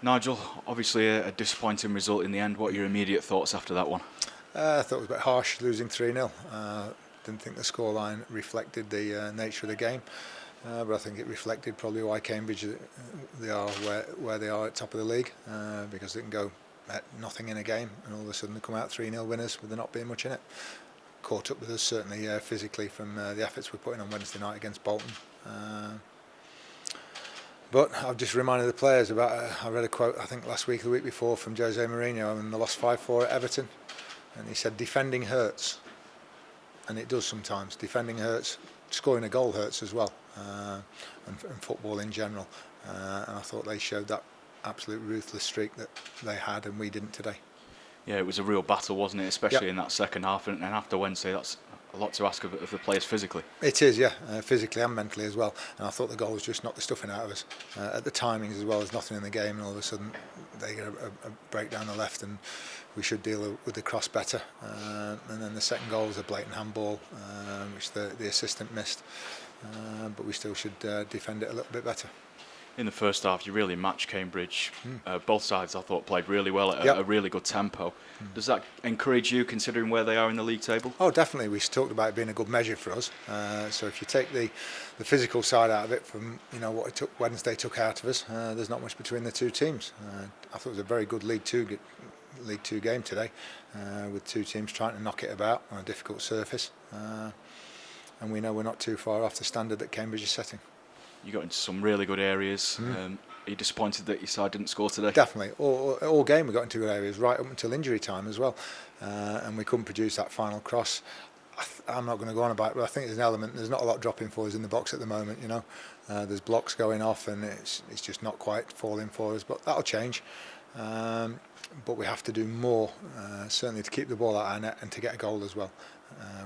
Nigel, obviously a disappointing result in the end. What are your immediate thoughts after that one? I thought it was a bit harsh losing 3-0. Didn't think the scoreline reflected the nature of the game, but I think it reflected probably why Cambridge they are where they are at top of the league, because they can go nothing in a game and all of a sudden they come out 3-0 winners with there not being much in it. Caught up with us certainly physically from the efforts we're putting on Wednesday night against Bolton. But I've just reminded the players about, I read a quote I think last week or the week before from Jose Mourinho, and they lost 5-4 at Everton, and he said defending hurts, and it does sometimes. Defending hurts, scoring a goal hurts as well, and football in general, and I thought they showed that absolute ruthless streak that they had and we didn't today. Yeah, it was a real battle, wasn't it? Especially in that second half, and after Wednesday, that's a lot to ask of the players physically. It is, yeah, physically and mentally as well. And I thought the goal was just knocked the stuffing out of us. At the timings as well, there's nothing in the game, and all of a sudden they get a break down the left, and we should deal with the cross better. And then the second goal was a blatant handball, which the assistant missed. But we still should defend it a little bit better. In the first half, you really matched Cambridge. Both sides, I thought, played really well at a really good tempo. Does that encourage you, considering where they are in the league table? Oh, definitely. We talked about it being a good measure for us. So if you take the physical side out of it, from what Wednesday took out of us, there's not much between the two teams. I thought it was a very good League Two game today, with two teams trying to knock it about on a difficult surface. And we know we're not too far off the standard that Cambridge is setting. You got into some really good areas. Are you disappointed that your side didn't score today? Definitely. All game we got into good areas, right up until injury time as well. And we couldn't produce that final cross. I'm not going to go on about it, but I think there's an element, there's not a lot dropping for us in the box at the moment, There's blocks going off and it's just not quite falling for us, but that'll change. But we have to do more, certainly to keep the ball out of our net and to get a goal as well.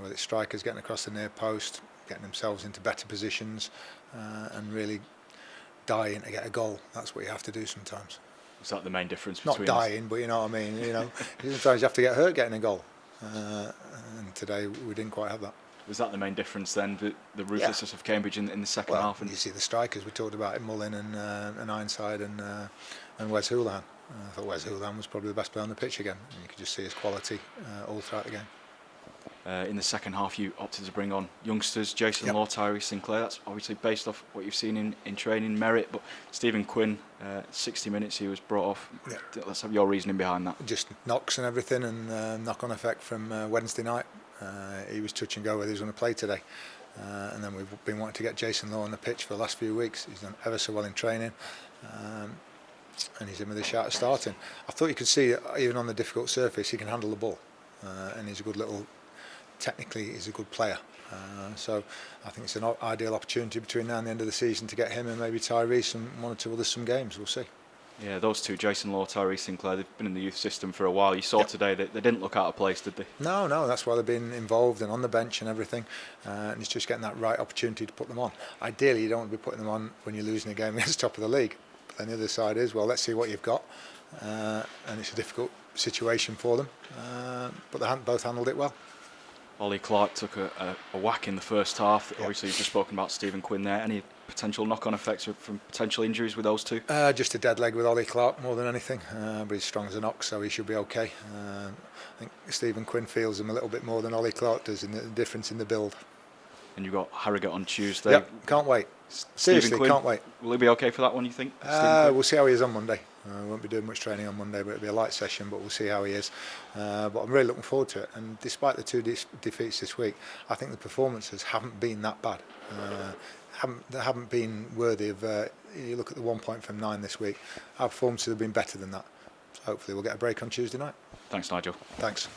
Whether it's strikers getting across the near post, getting themselves into better positions, and really dying to get a goal. That's what you have to do sometimes. Is that the main difference Not between dying, but you know what I mean. Sometimes you have to get hurt getting a goal, and today we didn't quite have that. Was that the main difference then, the ruthlessness of Cambridge in the second half? And you see the strikers we talked about, Mullin and Ironside and Wes Houlihan. I thought Wes Houlihan was probably the best player on the pitch again, and you could just see his quality all throughout the game. In the second half, you opted to bring on youngsters, Jason Law, Tyree Sinclair. That's obviously based off what you've seen in training, merit. But Stephen Quinn, 60 minutes he was brought off. Let's have your reasoning behind that. Just knocks and everything, and knock-on effect from Wednesday night. He was touch and go whether he was going to play today. And then we've been wanting to get Jason Law on the pitch for the last few weeks. He's done ever so well in training. And he's in with a shout at starting. I thought you could see that even on the difficult surface he can handle the ball. And he's a good little... Technically, he's a good player, so I think it's an ideal opportunity between now and the end of the season to get him and maybe Tyrese and one or two others some games. We'll see. Yeah, those two, Jason Law, Tyree Sinclair, they've been in the youth system for a while. You saw today that they didn't look out of place, did they? No, that's why they've been involved and on the bench and everything. And it's just getting that right opportunity to put them on. Ideally, you don't want to be putting them on when you're losing a game against the top of the league. But then the other side is, well, let's see what you've got. And it's a difficult situation for them, but they both handled it well. Ollie Clark took a whack in the first half. Obviously, you've just spoken about Stephen Quinn there. Any potential knock-on effects from potential injuries with those two? Just a dead leg with Ollie Clark more than anything, but he's strong as an ox, so he should be okay. I think Stephen Quinn feels him a little bit more than Ollie Clark does in the difference in the build. And you've got Harrogate on Tuesday. Yep, can't wait. Seriously, Quinn, can't wait. Will he be okay for that one, you think? We'll see how he is on Monday. Won't be doing much training on Monday, but it'll be a light session, but we'll see how he is. But I'm really looking forward to it. And despite the two defeats this week, I think the performances haven't been that bad. They haven't been worthy of... you look at the 1 point from 9 this week, our performances have been better than that. So hopefully we'll get a break on Tuesday night. Thanks, Nigel. Thanks.